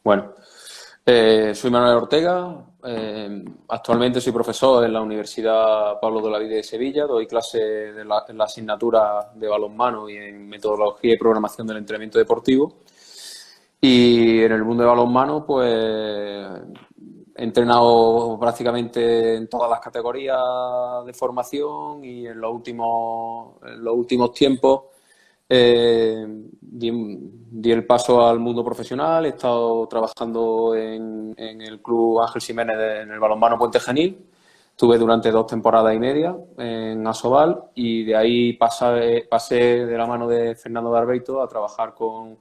Bueno, soy Manuel Ortega, actualmente soy profesor en la Universidad Pablo de Olavide de Sevilla, doy clases en la asignatura de balonmano y en metodología y programación del entrenamiento deportivo. Y en el mundo de balonmano, pues he entrenado prácticamente en todas las categorías de formación y en los últimos tiempos di el paso al mundo profesional. He estado trabajando en el Club Ángel Ximénez en el balonmano Puente Genil. Estuve durante 2 temporadas y media en Asobal y de ahí pasé de la mano de Fernando Barbeito a trabajar con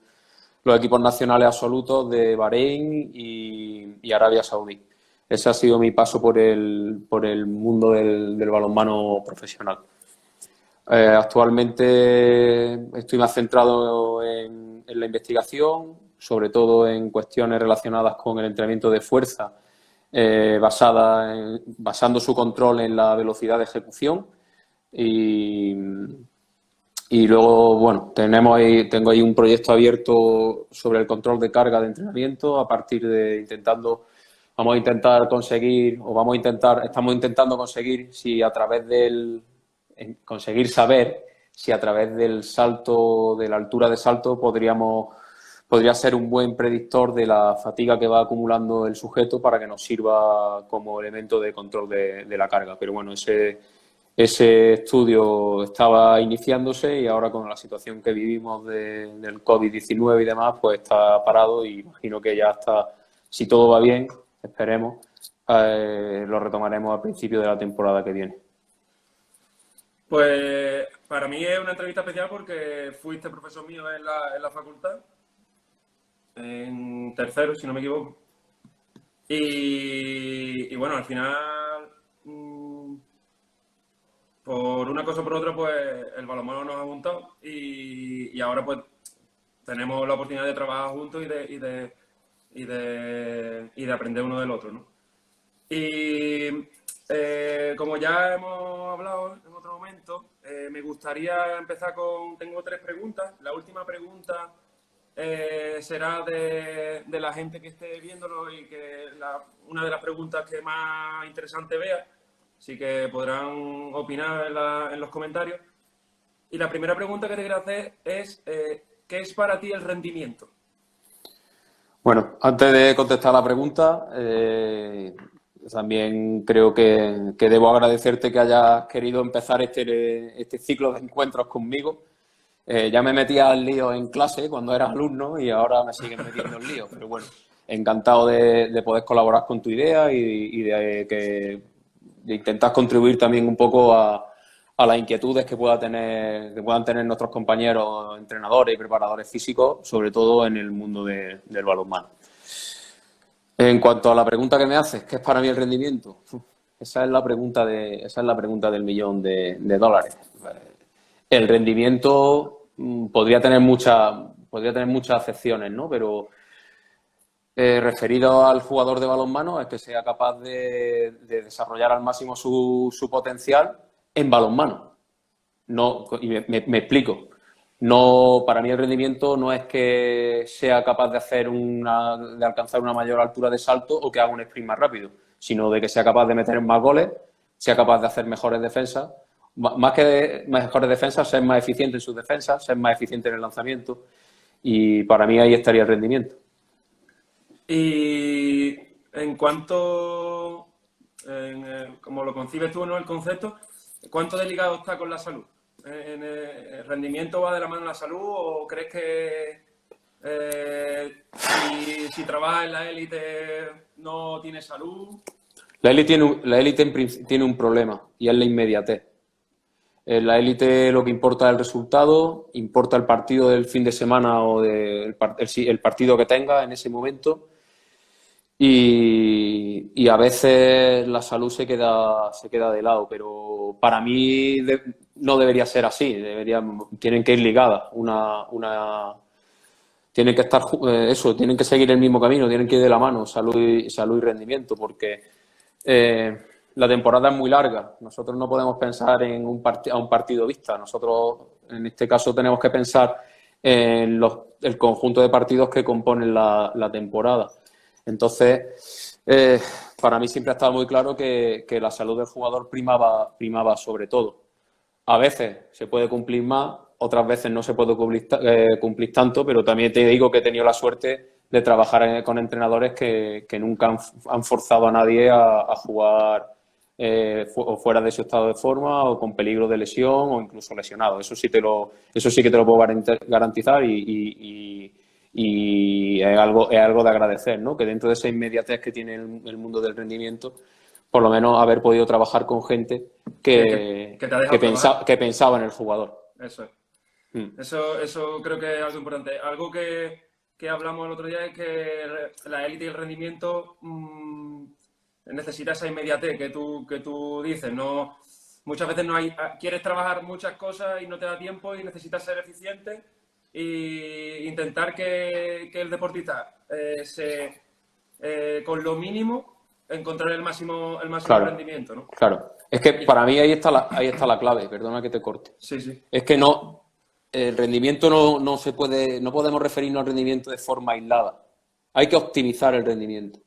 los equipos nacionales absolutos de Bahrein y Arabia Saudí. Ese ha sido mi paso por el mundo del balonmano profesional. Actualmente estoy más centrado en la investigación, sobre todo en cuestiones relacionadas con el entrenamiento de fuerza, basando su control en la velocidad de ejecución. Y luego, bueno, tengo ahí un proyecto abierto sobre el control de carga de entrenamiento a partir de estamos intentando conseguir si a través conseguir saber si a través del salto, de la altura de salto, podría ser un buen predictor de la fatiga que va acumulando el sujeto para que nos sirva como elemento de control de la carga. Pero bueno, ese estudio estaba iniciándose y ahora con la situación que vivimos del COVID-19 y demás, pues está parado y imagino que ya está, si todo va bien, esperemos, lo retomaremos a principio de la temporada que viene. Pues para mí es una entrevista especial porque fuiste profesor mío en la facultad, en tercero, si no me equivoco. Y bueno, al final, por una cosa o por otra, pues el balonmano nos ha juntado y ahora pues tenemos la oportunidad de trabajar juntos y de aprender uno del otro, ¿no? Y como ya hemos hablado en otro momento, me gustaría empezar tengo 3 preguntas. La última pregunta será de la gente que esté viéndolo y que una de las preguntas que más interesante vea. Así que podrán opinar en los comentarios. Y la primera pregunta que te quiero hacer es, ¿qué es para ti el rendimiento? Bueno, antes de contestar la pregunta, también creo que debo agradecerte que hayas querido empezar este ciclo de encuentros conmigo. Ya me metía al lío en clase cuando eras alumno y ahora me siguen metiendo en lío, pero bueno, encantado de poder colaborar con tu idea y de intentar contribuir también un poco a las inquietudes que puedan tener nuestros compañeros entrenadores y preparadores físicos, sobre todo en el mundo del balonmano. En cuanto a la pregunta que me haces, ¿qué es para mí el rendimiento? Esa es la pregunta del millón de dólares. El rendimiento podría tener muchas acepciones, ¿no? Pero referido al jugador de balonmano es que sea capaz de desarrollar al máximo su potencial en balonmano. No, y me explico. No, para mí el rendimiento no es que sea capaz de alcanzar una mayor altura de salto o que haga un sprint más rápido, sino de que sea capaz de meter más goles, sea capaz de hacer mejores defensas, más que mejores defensas, ser más eficiente en sus defensas, ser más eficiente en el lanzamiento, y para mí ahí estaría el rendimiento. Y en cuanto, como lo concibes tú, ¿no? El concepto, ¿cuánto de ligado está con la salud? ¿El rendimiento va de la mano de la salud o crees que si trabajas en la élite no tienes salud? La élite tiene un problema y es la inmediatez. En la élite lo que importa es el resultado, importa el partido del fin de semana o el partido que tenga en ese momento. Y a veces la salud se queda de lado, pero para mí no debería ser así. Tienen que ir ligadas. Tienen que estar tienen que seguir el mismo camino, tienen que ir de la mano, salud y rendimiento, porque la temporada es muy larga. Nosotros no podemos pensar en a un partido vista. Nosotros, en este caso, tenemos que pensar en el conjunto de partidos que componen la temporada. Entonces, para mí siempre ha estado muy claro que la salud del jugador primaba sobre todo. A veces se puede cumplir más, otras veces no se puede cumplir tanto, pero también te digo que he tenido la suerte de trabajar con entrenadores que nunca han forzado a nadie a jugar o fuera de su estado de forma o con peligro de lesión o incluso lesionado. Eso sí que te lo puedo garantizar y es algo de agradecer, ¿no? Que dentro de esa inmediatez que tiene el mundo del rendimiento, por lo menos haber podido trabajar con gente Que te ha dejado trabajar. que pensaba en el jugador. Eso es. Mm. Eso creo que es algo importante. Algo que hablamos el otro día es que la élite y el rendimiento necesita esa inmediatez que tú dices. No, muchas veces no hay, quieres trabajar muchas cosas y no te da tiempo y necesitas ser eficiente e intentar que el deportista con lo mínimo encontrar el máximo Claro, rendimiento, ¿no? claro. Es que para mí ahí está la clave, perdona que te corte. Sí, sí. Es que el rendimiento no se puede, no podemos referirnos al rendimiento de forma aislada. Hay que optimizar el rendimiento.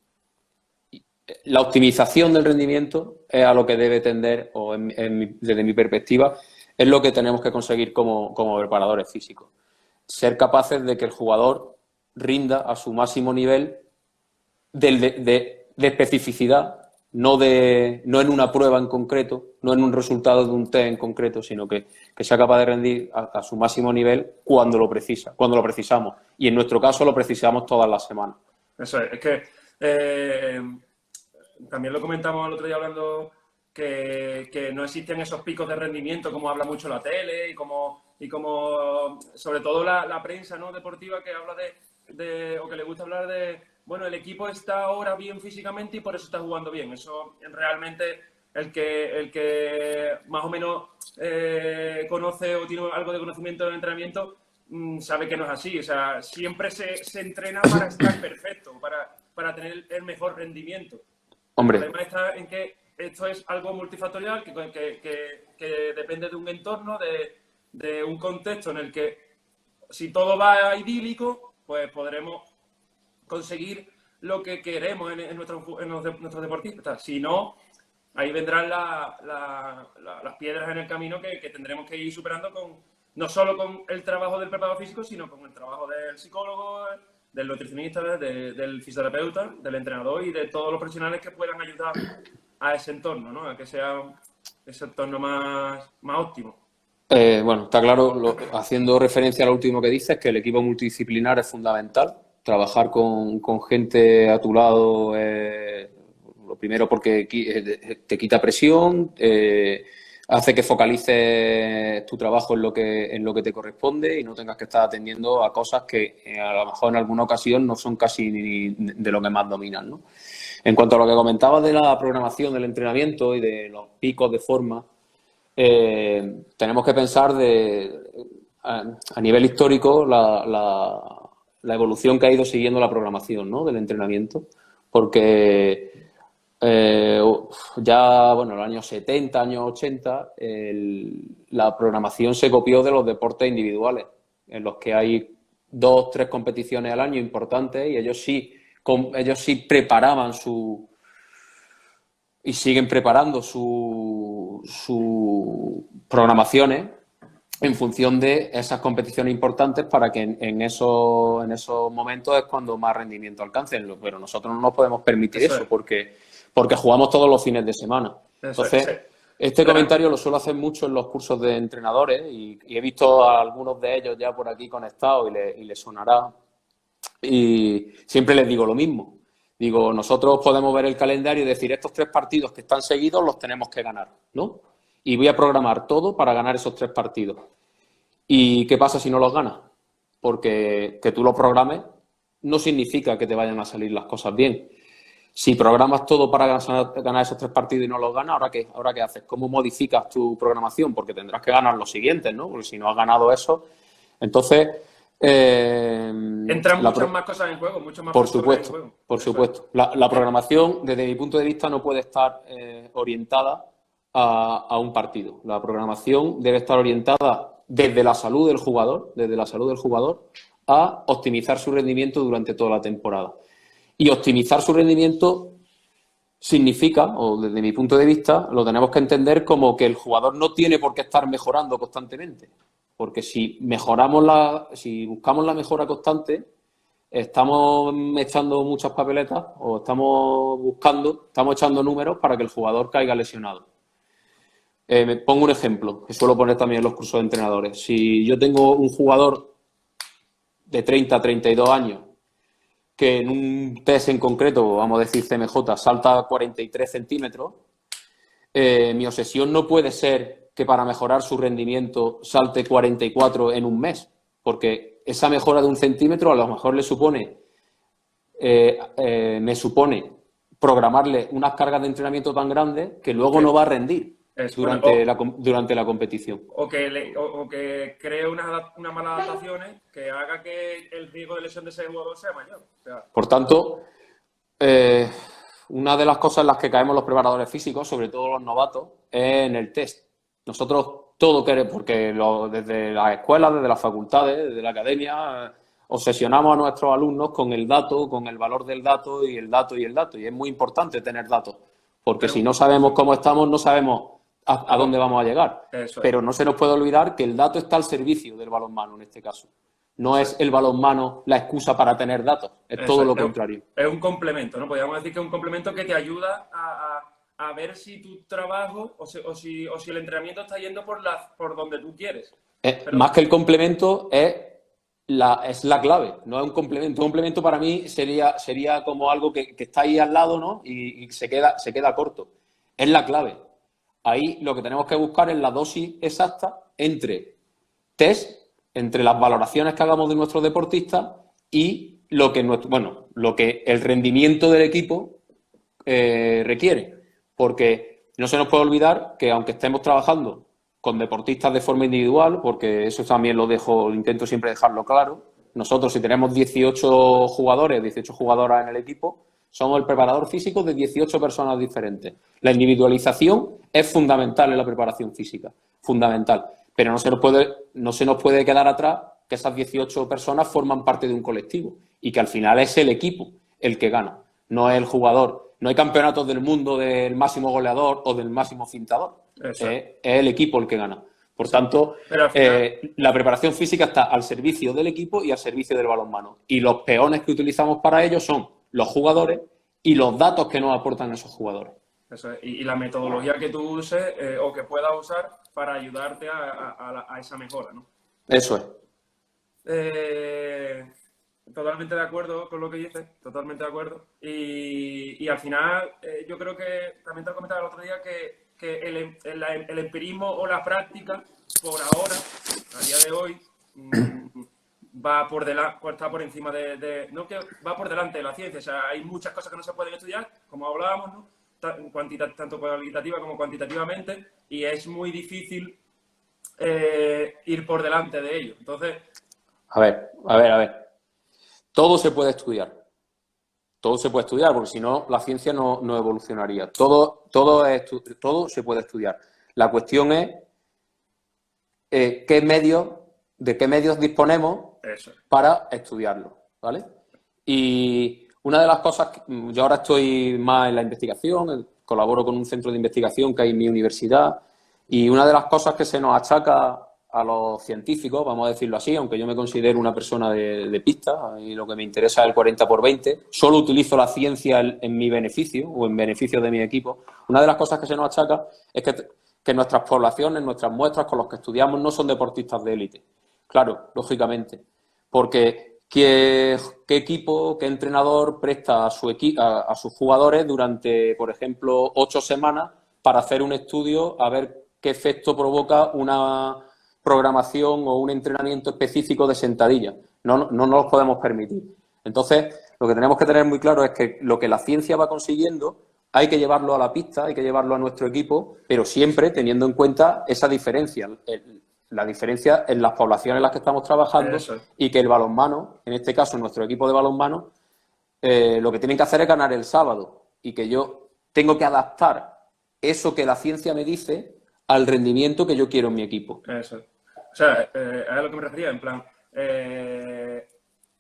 La optimización del rendimiento es a lo que debe tender, o desde mi perspectiva, es lo que tenemos que conseguir como preparadores físicos. Ser capaces de que el jugador rinda a su máximo nivel de especificidad, no en una prueba en concreto, no en un resultado de un test en concreto, sino que sea capaz de rendir a su máximo nivel cuando lo precisamos. Y en nuestro caso lo precisamos todas las semanas. Eso es que también lo comentamos el otro día hablando que no existen esos picos de rendimiento como habla mucho la tele y como sobre todo la prensa, ¿no?, deportiva, que habla o que le gusta hablar de, bueno, el equipo está ahora bien físicamente y por eso está jugando bien. Eso realmente el que más o menos conoce o tiene algo de conocimiento del entrenamiento sabe que no es así. O sea, siempre se entrena para estar perfecto, para tener el mejor rendimiento. Hombre. El problema está en que esto es algo multifactorial que depende de un entorno, de un contexto en el que si todo va idílico, pues podremos conseguir lo que queremos en nuestros deportistas. Si no, ahí vendrán las piedras en el camino que tendremos que ir superando no solo con el trabajo del preparador físico, sino con el trabajo del psicólogo, del nutricionista, del fisioterapeuta, del entrenador y de todos los profesionales que puedan ayudar a ese entorno, ¿no? A que sea ese entorno más óptimo. Bueno, está claro, haciendo referencia a lo último que dices, que el equipo multidisciplinar es fundamental. Trabajar con gente a tu lado, lo primero porque te quita presión, hace que focalices tu trabajo en lo que te corresponde y no tengas que estar atendiendo a cosas que a lo mejor en alguna ocasión no son casi ni de lo que más dominan, ¿no? En cuanto a lo que comentabas de la programación del entrenamiento y de los picos de forma, tenemos que pensar a nivel histórico la evolución que ha ido siguiendo la programación, ¿no?, del entrenamiento, porque ya, bueno, en los años 70, años 80, la programación se copió de los deportes individuales, en los que hay 2, 3 competiciones al año importantes y ellos sí preparaban y siguen preparando sus programaciones en función de esas competiciones importantes para que en esos momentos es cuando más rendimiento alcancen. Pero nosotros no nos podemos permitir eso porque jugamos todos los fines de semana. Entonces, este comentario lo suelo hacer mucho en los cursos de entrenadores y he visto a algunos de ellos ya por aquí conectados y les sonará. Y siempre les digo lo mismo. Digo, nosotros podemos ver el calendario y decir, estos 3 partidos que están seguidos los tenemos que ganar, ¿no? Y voy a programar todo para ganar esos 3 partidos. ¿Y qué pasa si no los ganas? Porque que tú los programes no significa que te vayan a salir las cosas bien. Si programas todo para ganar esos 3 partidos y no los ganas, ¿ahora qué haces? ¿Cómo modificas tu programación? Porque tendrás que ganar los siguientes, ¿no? Porque si no has ganado eso, entonces... Entran muchas más cosas en juego, mucho más. Por supuesto. La programación, desde mi punto de vista, no puede estar orientada a un partido. La programación debe estar orientada desde la salud del jugador, a optimizar su rendimiento durante toda la temporada. Y optimizar su rendimiento significa, o desde mi punto de vista, lo tenemos que entender como que el jugador no tiene por qué estar mejorando constantemente. Porque si buscamos la mejora constante, estamos echando muchas papeletas o estamos echando números para que el jugador caiga lesionado. Me pongo un ejemplo, que suelo poner también en los cursos de entrenadores. Si yo tengo un jugador de 30 a 32 años que en un test en concreto, vamos a decir CMJ, salta 43 centímetros, mi obsesión no puede ser que para mejorar su rendimiento salte 44 en un mes, porque esa mejora de 1 centímetro a lo mejor me supone programarle unas cargas de entrenamiento tan grandes que luego no va a rendir durante la competición. O que cree unas malas adaptaciones que haga que el riesgo de lesión de ese jugador sea mayor. O sea, por tanto, una de las cosas en las que caemos los preparadores físicos, sobre todo los novatos, es en el test. Nosotros todo queremos, porque desde las escuelas, desde las facultades, desde la academia, obsesionamos a nuestros alumnos con el dato, con el valor del dato y el dato y el dato. Y es muy importante tener datos, porque si no sabemos cómo estamos, no sabemos a dónde vamos a llegar. Pero no se nos puede olvidar que el dato está al servicio del balonmano en este caso. No es el balonmano la excusa para tener datos, es todo lo contrario. Es un complemento, ¿no? Podríamos decir que es un complemento que te ayuda a ver si tu trabajo o si el entrenamiento está yendo por donde tú quieres. Más que el complemento es la clave, no es un complemento. Un complemento para mí sería como algo que está ahí al lado, ¿no? Y se queda corto. Es la clave. Ahí lo que tenemos que buscar es la dosis exacta entre test, entre las valoraciones que hagamos de nuestros deportistas y lo que el rendimiento del equipo requiere. Porque no se nos puede olvidar que aunque estemos trabajando con deportistas de forma individual, porque eso también intento siempre dejarlo claro, nosotros si tenemos 18 jugadoras en el equipo, somos el preparador físico de 18 personas diferentes. La individualización es fundamental en la preparación física, fundamental. Pero no se nos puede quedar atrás que esas 18 personas forman parte de un colectivo y que al final es el equipo el que gana, no es el jugador. No hay campeonatos del mundo del máximo goleador o del máximo cintador. Es el equipo el que gana. Por tanto, la preparación física está al servicio del equipo y al servicio del balonmano. Y los peones que utilizamos para ello son los jugadores y los datos que nos aportan esos jugadores. Eso es. Y la metodología que tú uses o que puedas usar para ayudarte a esa mejora, ¿no? Eso es. Totalmente de acuerdo con lo que dices, totalmente de acuerdo. Y al final, yo creo que también te lo comentaba el otro día que el empirismo o la práctica, por ahora, a día de hoy, está por encima no que va por delante de la ciencia. O sea, hay muchas cosas que no se pueden estudiar, como hablábamos, ¿no? Tanto cualitativa como cuantitativamente, y es muy difícil ir por delante de ello. Entonces... A ver. Todo se puede estudiar. Todo se puede estudiar, porque si no, la ciencia no evolucionaría. Todo se puede estudiar. La cuestión es de qué medios disponemos para estudiarlo, ¿vale? Y una de las cosas, yo ahora estoy más en la investigación, colaboro con un centro de investigación que hay en mi universidad, y una de las cosas que se nos achaca a los científicos, vamos a decirlo así, aunque yo me considero una persona de pista y lo que me interesa es el 40x20, solo utilizo la ciencia en mi beneficio o en beneficio de mi equipo. Una de las cosas que se nos achaca es que nuestras poblaciones, nuestras muestras con los que estudiamos no son deportistas de élite. Claro, lógicamente, porque ¿qué equipo, qué entrenador presta a sus jugadores durante, por ejemplo, 8 semanas para hacer un estudio a ver qué efecto provoca una programación o un entrenamiento específico de sentadilla? No nos los podemos permitir. Entonces, lo que tenemos que tener muy claro es que lo que la ciencia va consiguiendo hay que llevarlo a la pista, hay que llevarlo a nuestro equipo, pero siempre teniendo en cuenta esa diferencia, la diferencia en las poblaciones en las que estamos trabajando. Eso. Y que el balonmano, en este caso nuestro equipo de balonmano, lo que tienen que hacer es ganar el sábado y que yo tengo que adaptar eso que la ciencia me dice al rendimiento que yo quiero en mi equipo. Eso. O sea, a lo que me refería, en plan,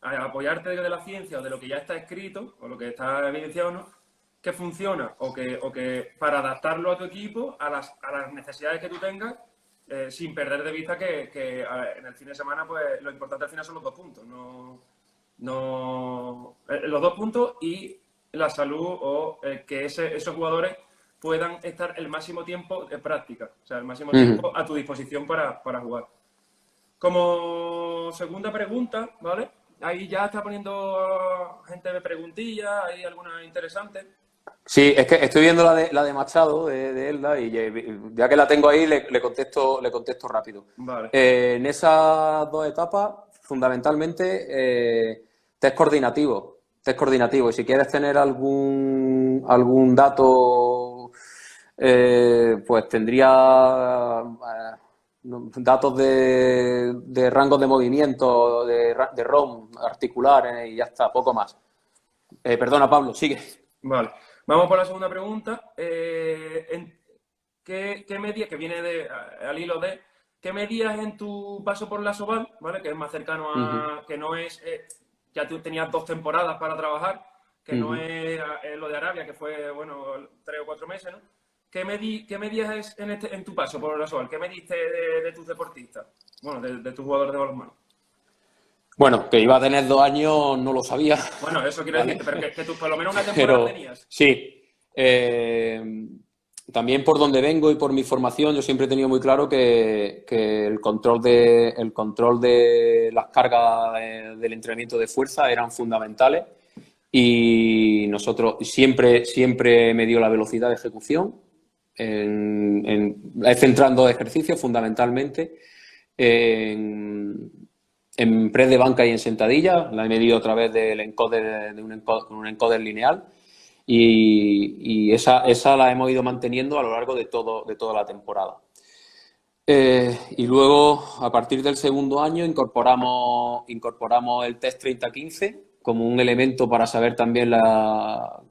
a apoyarte de la ciencia o de lo que ya está escrito o lo que está evidenciado, ¿no? Que funciona o que para adaptarlo a tu equipo, a las necesidades que tú tengas, sin perder de vista que en el fin de semana, pues lo importante al final son los 2 puntos, los 2 puntos y la salud o que esos jugadores puedan estar el máximo tiempo de práctica, o sea, el máximo tiempo a tu disposición para jugar. Como segunda pregunta, ¿vale? Ahí ya está poniendo gente de preguntillas, hay algunas interesantes. Sí, es que estoy viendo la de Machado, de Elda, y ya que la tengo ahí, le contesto rápido. Vale. En esas 2 etapas, fundamentalmente, test coordinativo. Y si quieres tener algún dato, pues tendría datos de rangos de movimiento, de ROM, articular, y ya está, poco más. Perdona, Pablo, sigue. Vale. Vamos por la segunda pregunta. ¿Qué medías, que viene al hilo de, qué medías en tu paso por la Soval, ¿vale? Que es más cercano a, que no es, ya tú tenías 2 temporadas para trabajar, que no es lo de Arabia, que fue, bueno, 3 o 4 meses, ¿no? ¿Qué medías en tu paso por la Soval? ¿Qué mediste de tus deportistas? Bueno, de tus jugadores de balonmano. Bueno, que iba a tener 2 años no lo sabía. Bueno, eso quiero decir, pero que tú por lo menos una temporada tenías. Sí. También por donde vengo y por mi formación, yo siempre he tenido muy claro que el control de las cargas del entrenamiento de fuerza eran fundamentales, y nosotros siempre me dio la velocidad de ejecución. He centrado en 2 ejercicios fundamentalmente. En press de banca y en sentadilla, la he medido a través del encoder, de un encoder lineal, y esa la hemos ido manteniendo a lo largo de toda la temporada. Y luego, a partir del segundo año, incorporamos el test 30-15 como un elemento para saber también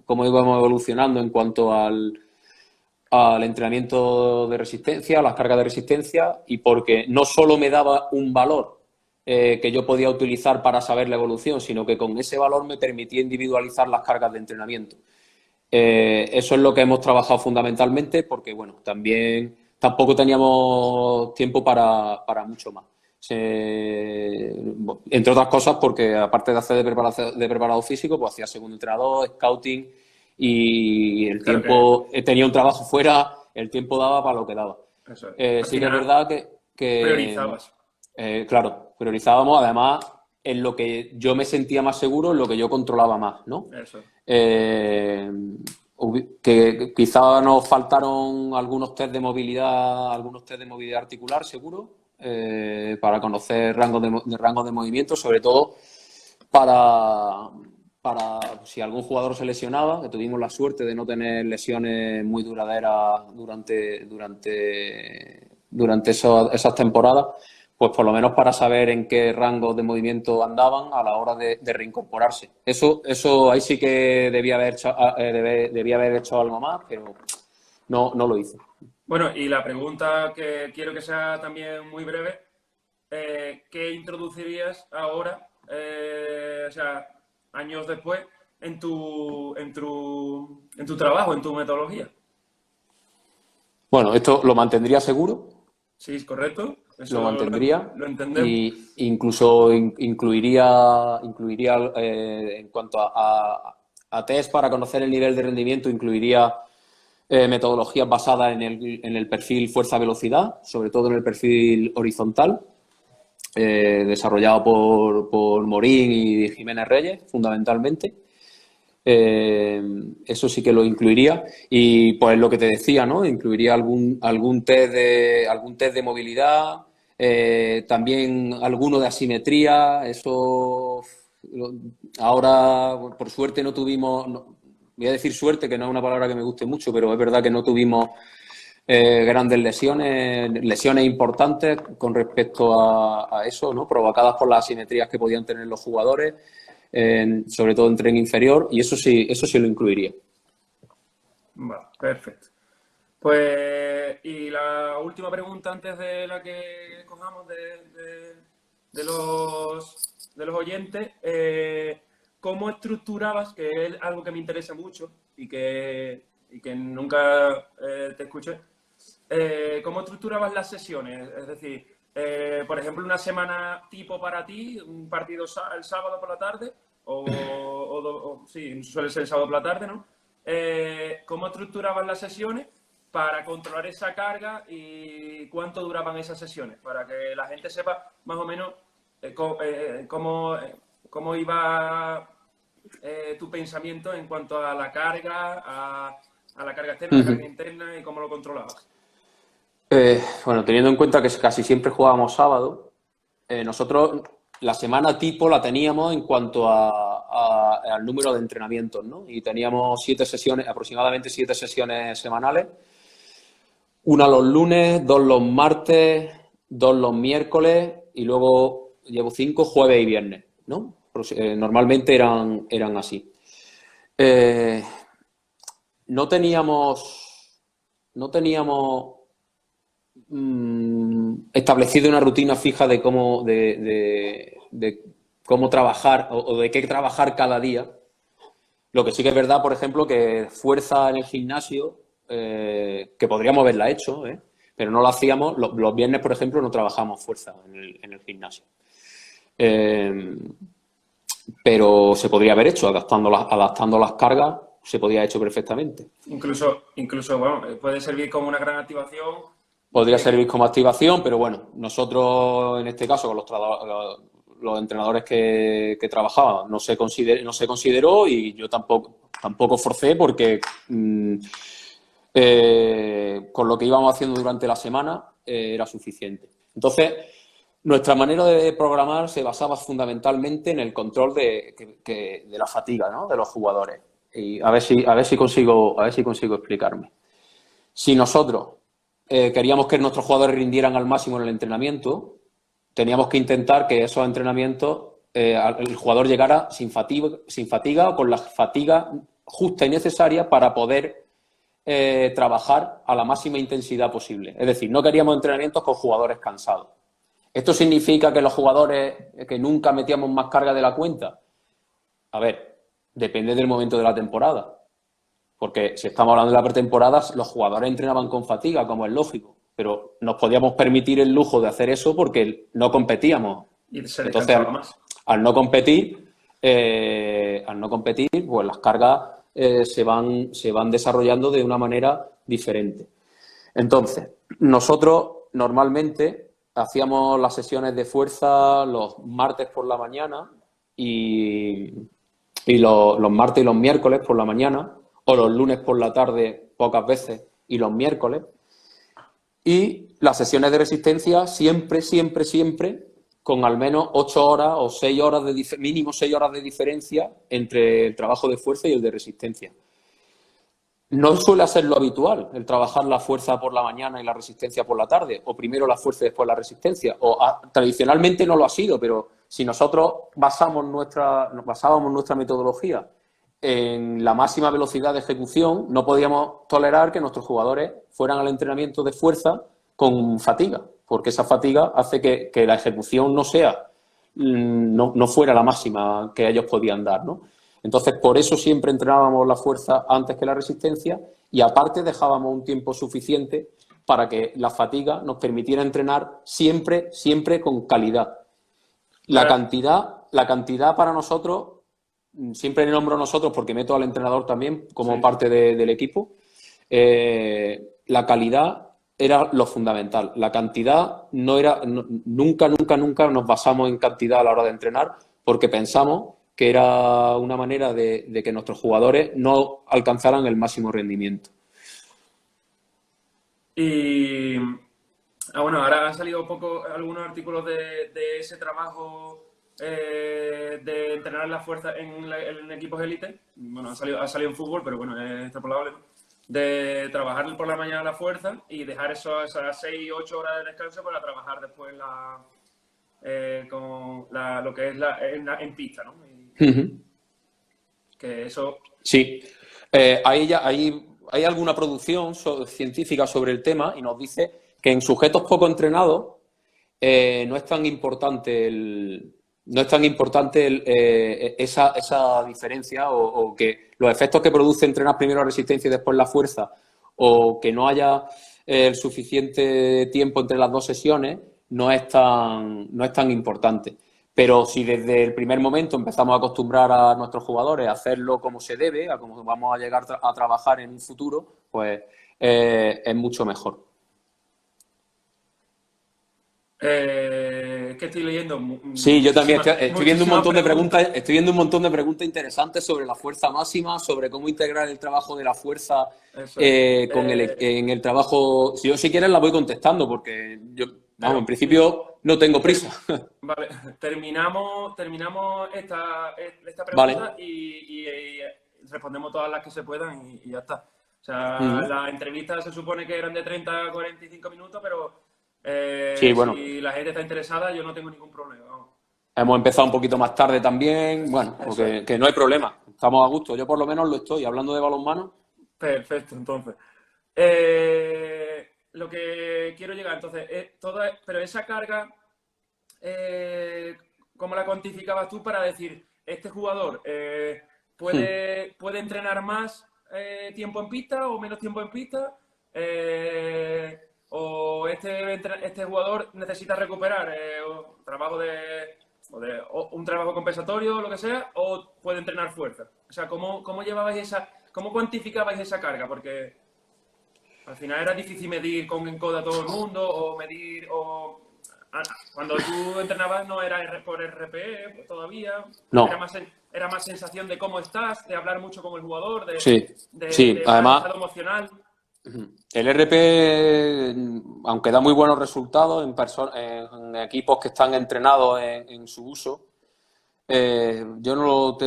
cómo íbamos evolucionando en cuanto al entrenamiento de resistencia, a las cargas de resistencia, y porque no solo me daba un valor que yo podía utilizar para saber la evolución, sino que con ese valor me permitía individualizar las cargas de entrenamiento. Eso es lo que hemos trabajado fundamentalmente, porque bueno, tampoco teníamos tiempo para mucho más. Entre otras cosas porque, aparte de hacer de preparado físico, pues hacía segundo entrenador, scouting, y el tiempo, tenía un trabajo fuera, el tiempo daba para lo que daba. Eso es. Sí que es verdad que priorizabas. Claro, priorizábamos, además, en lo que yo me sentía más seguro, en lo que yo controlaba más, ¿no? Eso. Que quizá nos faltaron algunos test de movilidad articular, seguro, para conocer rangos de movimiento, sobre todo para si algún jugador se lesionaba, que tuvimos la suerte de no tener lesiones muy duraderas durante esas temporadas, pues por lo menos para saber en qué rangos de movimiento andaban a la hora de reincorporarse. Eso ahí sí que debía haber hecho algo más, pero no lo hice. Bueno, y la pregunta que quiero que sea también muy breve, ¿qué introducirías ahora, o sea, años después, en tu trabajo, en tu metodología? Bueno, esto lo mantendría seguro. Sí, es correcto. Eso lo mantendría. Lo entendemos. Y incluso incluiría en cuanto a test para conocer el nivel de rendimiento, incluiría metodologías basadas en el perfil fuerza-velocidad, sobre todo en el perfil horizontal, desarrollado por Morín y Jiménez Reyes, fundamentalmente. Eso sí que lo incluiría, y pues lo que te decía, ¿no? Incluiría algún test de movilidad, también alguno de asimetría. Eso ahora, por suerte, no tuvimos, voy a decir suerte, que no es una palabra que me guste mucho, pero es verdad que no tuvimos grandes lesiones importantes con respecto a eso, ¿no? Provocadas por las asimetrías que podían tener los jugadores, sobre todo en tren inferior, y eso sí lo incluiría. Vale, perfecto. Pues, y la última pregunta antes de la que cojamos de los oyentes, ¿cómo estructurabas, que es algo que me interesa mucho y que nunca te escuché, cómo estructurabas las sesiones? Es decir, por ejemplo, una semana tipo para ti, un partido el sábado por la tarde, sí, suele ser el sábado por la tarde, ¿no? ¿Cómo estructurabas las sesiones para controlar esa carga y cuánto duraban esas sesiones? Para que la gente sepa más o menos cómo iba tu pensamiento en cuanto a la carga, a la carga externa, a la carga interna y cómo lo controlabas. Bueno, teniendo en cuenta que casi siempre jugábamos sábado, nosotros la semana tipo la teníamos en cuanto al número de entrenamientos, ¿no? Y teníamos 7 sesiones, aproximadamente 7 sesiones semanales. Una los lunes, 2 los martes, 2 los miércoles y luego llevo 5 jueves y viernes, ¿no? Normalmente eran así. No teníamos establecido una rutina fija de cómo trabajar o de qué trabajar cada día. Lo que sí que es verdad, por ejemplo, que fuerza en el gimnasio, que podríamos haberla hecho, pero no lo hacíamos. Los viernes, por ejemplo, no trabajamos fuerza en el gimnasio. Pero se podría haber hecho, adaptando las cargas, se podía haber hecho perfectamente. Incluso, bueno, puede servir como una gran activación. Podría servir como activación, pero bueno, nosotros en este caso con los entrenadores que trabajaban no se consideró y yo tampoco forcé porque con lo que íbamos haciendo durante la semana era suficiente. Entonces, nuestra manera de programar se basaba fundamentalmente en el control de la fatiga, ¿no?, de los jugadores. Y a ver si consigo explicarme. Si nosotros queríamos que nuestros jugadores rindieran al máximo en el entrenamiento, teníamos que intentar que esos entrenamientos el jugador llegara sin fatiga o con la fatiga justa y necesaria para poder trabajar a la máxima intensidad posible. Es decir, no queríamos entrenamientos con jugadores cansados. ¿Esto significa que los jugadores que nunca metíamos más carga de la cuenta? A ver, depende del momento de la temporada. Porque si estamos hablando de la pretemporada, los jugadores entrenaban con fatiga, como es lógico. Pero nos podíamos permitir el lujo de hacer eso porque no competíamos. Y se Entonces, más. Al no competir, pues las cargas se van desarrollando de una manera diferente. Entonces, nosotros normalmente hacíamos las sesiones de fuerza los martes por la mañana y los martes y los miércoles por la mañana, o los lunes por la tarde pocas veces y los miércoles. Y las sesiones de resistencia siempre con al menos 8 horas o 6 horas mínimo 6 horas de diferencia entre el trabajo de fuerza y el de resistencia. No suele ser lo habitual el trabajar la fuerza por la mañana y la resistencia por la tarde, o primero la fuerza y después la resistencia. Tradicionalmente no lo ha sido, pero si nosotros basábamos nuestra metodología en la máxima velocidad de ejecución, no podíamos tolerar que nuestros jugadores fueran al entrenamiento de fuerza con fatiga, porque esa fatiga hace que la ejecución no fuera la máxima que ellos podían dar, ¿no? Entonces, por eso siempre entrenábamos la fuerza antes que la resistencia y aparte dejábamos un tiempo suficiente para que la fatiga nos permitiera entrenar siempre con calidad. La cantidad para nosotros, siempre nombro nosotros porque meto al entrenador también como parte del equipo, la calidad era lo fundamental. La cantidad nunca nos basamos en cantidad a la hora de entrenar porque pensamos que era una manera de que nuestros jugadores no alcanzaran el máximo rendimiento. Y bueno, ahora han salido algunos artículos de ese trabajo de entrenar la fuerza en equipos élite. Bueno, ha salido en fútbol, pero bueno, es extrapolable, ¿no? De trabajar por la mañana la fuerza y dejar esas 6 o 8 horas de descanso para trabajar después con lo que es en pista, ¿no? Que eso... Sí, ahí hay alguna producción científica sobre el tema y nos dice que en sujetos poco entrenados no es tan importante esa diferencia o que los efectos que produce entrenar primero la resistencia y después la fuerza, o que no haya el suficiente tiempo entre las dos sesiones, no es tan importante. Pero si desde el primer momento empezamos a acostumbrar a nuestros jugadores a hacerlo como se debe, a cómo vamos a llegar a trabajar en un futuro, pues es mucho mejor. Que estoy leyendo. Sí, yo también estoy viendo un montón de preguntas. Estoy viendo un montón de preguntas interesantes sobre la fuerza máxima, sobre cómo integrar el trabajo de la fuerza en el trabajo. Si quieres la voy contestando porque yo, vamos, en principio no tengo prisa. Vale, terminamos esta pregunta, vale. y respondemos todas las que se puedan y ya está. O sea, las entrevistas se supone que eran de 30 a 45 minutos, pero sí, bueno. Si la gente está interesada, yo no tengo ningún problema. Vamos. Hemos empezado un poquito más tarde también, bueno, que no hay problema, estamos a gusto, yo por lo menos lo estoy, hablando de balonmano. Perfecto, entonces. Lo que quiero llegar, entonces, pero esa carga, ¿cómo la cuantificabas tú para decir, este jugador puede entrenar más tiempo en pista o menos tiempo en pista? O este jugador necesita recuperar un trabajo compensatorio o lo que sea, o puede entrenar fuerza. O sea, ¿cómo cuantificabais esa carga? Porque al final era difícil medir con ENCODE a todo el mundo, cuando tú entrenabas no era por RPE todavía, no. Era más sensación de cómo estás, de hablar mucho con el jugador, de además, estado emocional. El RP, aunque da muy buenos resultados en equipos que están entrenados en su uso, yo no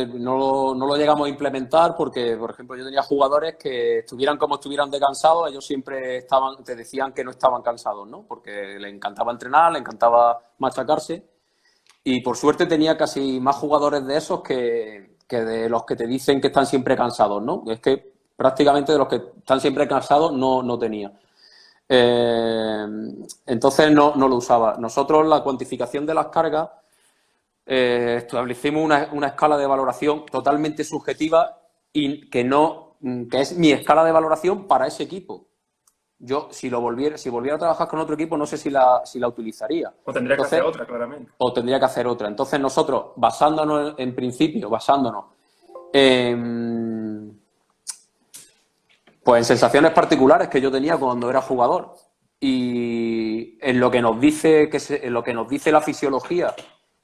lo llegamos a implementar porque, por ejemplo, yo tenía jugadores que estuvieran como estuvieran de cansados, ellos siempre te decían que no estaban cansados, ¿no? Porque les encantaba entrenar, les encantaba machacarse, y por suerte tenía casi más jugadores de esos que de los que te dicen que están siempre cansados, ¿no? Es que prácticamente de los que están siempre cansados no tenía. Entonces no lo usaba. Nosotros la cuantificación de las cargas establecimos una escala de valoración totalmente subjetiva y que es mi escala de valoración para ese equipo. Yo, si volviera a trabajar con otro equipo, no sé si la utilizaría. O tendría que hacer otra, claramente. O tendría que hacer otra. Entonces nosotros, basándonos en sensaciones particulares que yo tenía cuando era jugador y en lo que nos dice la fisiología,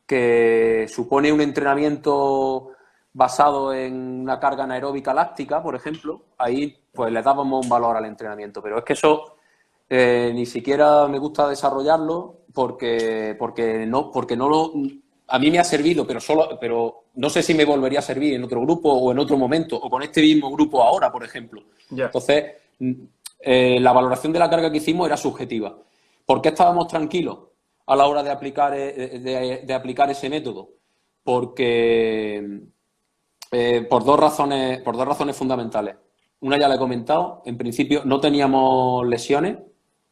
que supone un entrenamiento basado en una carga anaeróbica láctica, por ejemplo, ahí pues le dábamos un valor al entrenamiento. Pero es que eso ni siquiera me gusta desarrollarlo porque a mí me ha servido, pero no sé si me volvería a servir en otro grupo o en otro momento, o con este mismo grupo ahora, por ejemplo. Yeah. Entonces, la valoración de la carga que hicimos era subjetiva. ¿Por qué estábamos tranquilos a la hora de aplicar ese método? Porque por dos razones fundamentales. Una ya la he comentado. En principio no teníamos lesiones,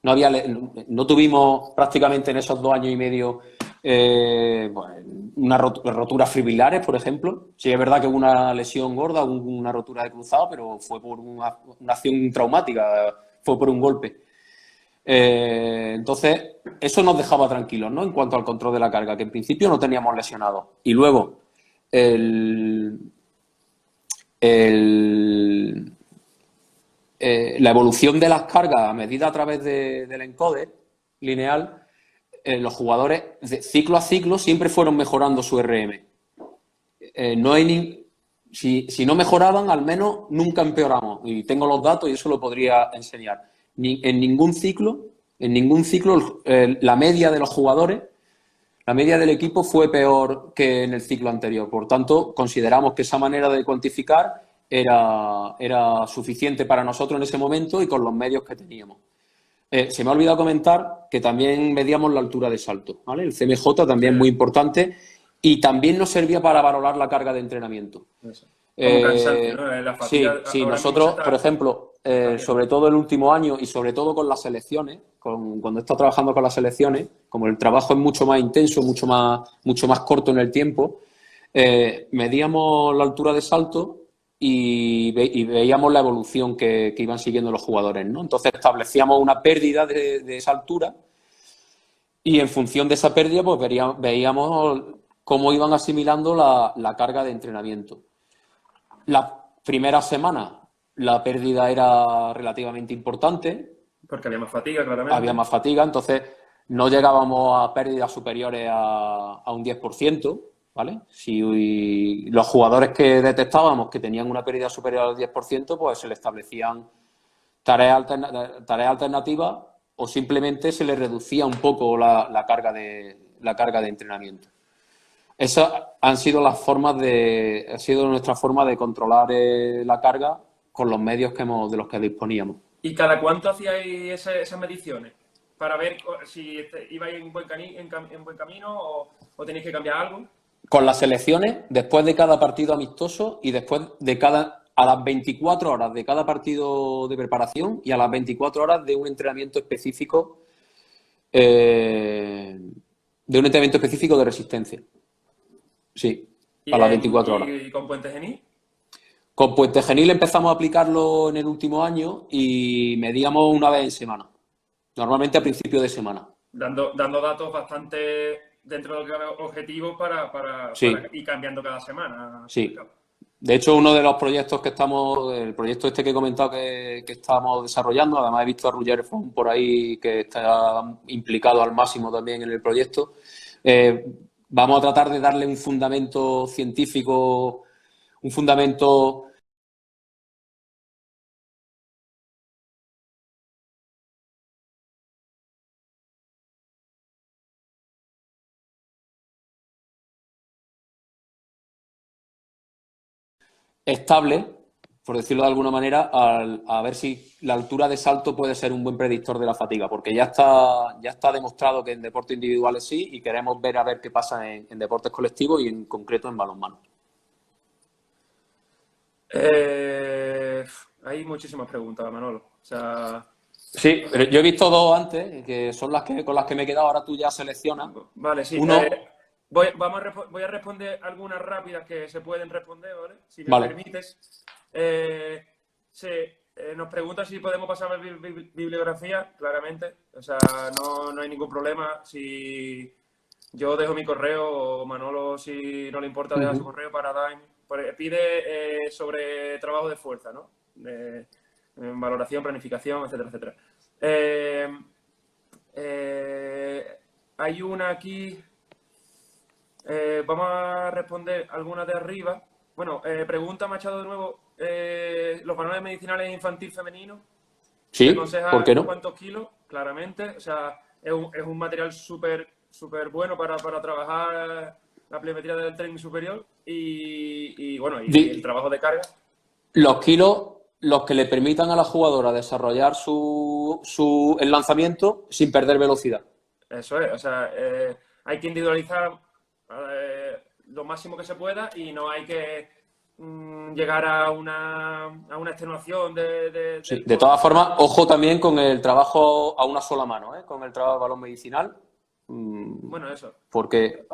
no tuvimos prácticamente en esos 2 años y medio una roturas fibrilares, por ejemplo. Sí es verdad que hubo una lesión gorda, una rotura de cruzado, pero fue por una acción traumática, fue por un golpe. Entonces, eso nos dejaba tranquilos, ¿no? En cuanto al control de la carga, que en principio no teníamos lesionados. Y luego, la evolución de las cargas a medida a través del encoder lineal, los jugadores de ciclo a ciclo siempre fueron mejorando su RM. Si no mejoraban, al menos nunca empeoramos. Y tengo los datos y eso lo podría enseñar. En ningún ciclo, la media de los jugadores, la media del equipo fue peor que en el ciclo anterior. Por tanto, consideramos que esa manera de cuantificar era suficiente para nosotros en ese momento y con los medios que teníamos. Se me ha olvidado comentar que también medíamos la altura de salto, ¿vale? El CMJ también es muy importante y también nos servía para valorar la carga de entrenamiento. Como cansancio, ¿no? La fatiga, sí, nosotros, por ejemplo, sobre todo el último año y sobre todo con las selecciones, cuando he estado trabajando con las selecciones, como el trabajo es mucho más intenso, mucho más corto en el tiempo, medíamos la altura de salto y veíamos la evolución que iban siguiendo los jugadores, ¿no? Entonces establecíamos una pérdida de esa altura y en función de esa pérdida pues veíamos cómo iban asimilando la carga de entrenamiento. Las primeras semanas la pérdida era relativamente importante. Porque había más fatiga, claramente. Había más fatiga, entonces no llegábamos a pérdidas superiores a un 10%, ¿vale? Si los jugadores que detectábamos que tenían una pérdida superior al 10%, pues se les establecían tareas alternativas o simplemente se les reducía un poco la carga de entrenamiento. Esas han sido ha sido nuestra forma de controlar la carga con los medios de los que disponíamos. ¿Y cada cuánto hacíais esas mediciones? Para ver si ibais en buen camino o tenéis que cambiar algo. Con las selecciones, después de cada partido amistoso y después a las 24 horas de cada partido de preparación y a las 24 horas de un entrenamiento específico de resistencia. Sí, a las 24 horas. ¿Y con Puente Genil? Con Puente Genil empezamos a aplicarlo en el último año y medíamos una vez en semana. Normalmente a principio de semana. Dando datos bastante dentro de lo que era objetivo para ir cambiando cada semana. Sí. De hecho, uno de los proyectos el proyecto este que he comentado que estamos desarrollando, además he visto a Roger Font por ahí que está implicado al máximo también en el proyecto, vamos a tratar de darle un fundamento científico, un fundamento estable, por decirlo de alguna manera, a ver si la altura de salto puede ser un buen predictor de la fatiga, porque ya está demostrado que en deportes individuales sí, y queremos ver a ver qué pasa en deportes colectivos y en concreto en balonmano. Hay muchísimas preguntas, Manolo. O sea... Sí, pero yo he visto dos antes, que son con las que me he quedado, ahora tú ya seleccionas. Vale, sí. Uno... Voy a responder algunas rápidas que se pueden responder, ¿vale? Si me permites. Nos pregunta si podemos pasar bibliografía, claramente. O sea, no hay ningún problema. Si yo dejo mi correo o Manolo, si no le importa, deja su correo para dar... Pide sobre trabajo de fuerza, ¿no? Valoración, planificación, etcétera, etcétera. Hay una aquí... vamos a responder algunas de arriba. Bueno, pregunta Machado de nuevo. ¿Los manuales medicinales infantil femenino? Sí, ¿por qué no? ¿Cuántos kilos? Claramente. O sea, es un material súper bueno para trabajar la pliometría del tren superior y el trabajo de carga. Los kilos, los que le permitan a la jugadora desarrollar el lanzamiento sin perder velocidad. Eso es. O sea, hay que individualizar lo máximo que se pueda y no hay que llegar a una extenuación sí, de todas formas, ojo también con el trabajo a una sola mano, con el trabajo de balón medicinal. Bueno, eso. Porque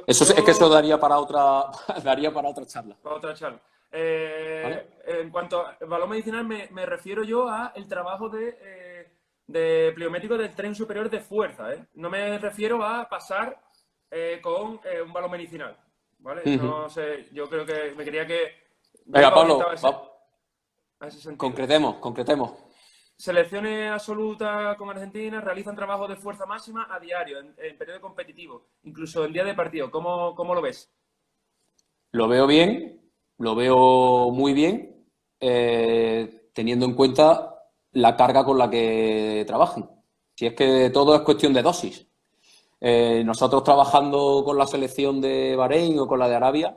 es que eso daría para otra charla. Para otra charla. ¿Vale? En cuanto a balón medicinal, me refiero yo a el trabajo de pliométrico del tren superior de fuerza. No me refiero a pasar con un balón medicinal, ¿vale? No sé, yo creo que me quería que... Venga, Pablo, concretemos. Selecciones absolutas con Argentina realizan trabajos de fuerza máxima a diario, en periodo competitivo, incluso en día de partido. ¿Cómo lo ves? Lo veo bien, lo veo muy bien, teniendo en cuenta la carga con la que trabajen. Si es que todo es cuestión de dosis. Nosotros trabajando con la selección de Bahrein o con la de Arabia,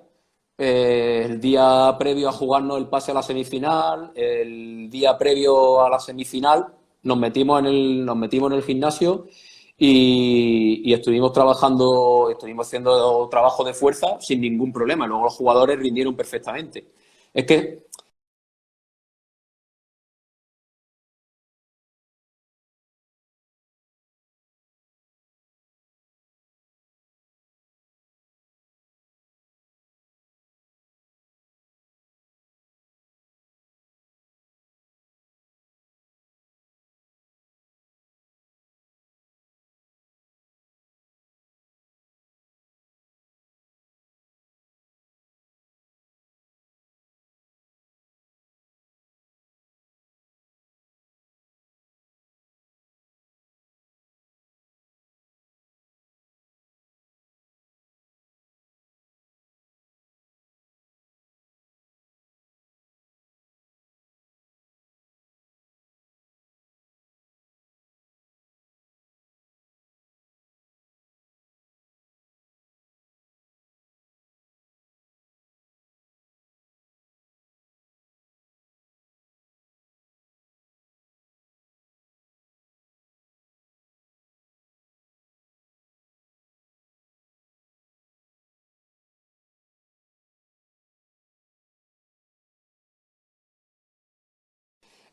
el día previo a jugarnos el pase a la semifinal, el día previo a la semifinal, nos metimos en el gimnasio y estuvimos haciendo trabajo de fuerza sin ningún problema. Luego los jugadores rindieron perfectamente. Es que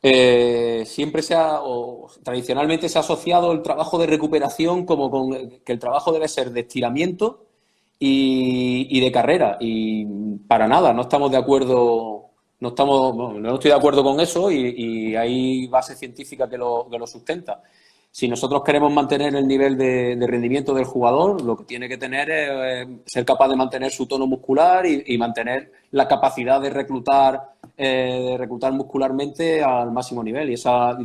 siempre o tradicionalmente se ha asociado el trabajo de recuperación como con que el trabajo debe ser de estiramiento y de carrera. Y para nada, no estamos de acuerdo, no estoy de acuerdo con eso y hay base científica que lo sustenta. Si nosotros queremos mantener el nivel de rendimiento del jugador, lo que tiene que tener es ser capaz de mantener su tono muscular y mantener la capacidad de reclutar muscularmente al máximo nivel. Y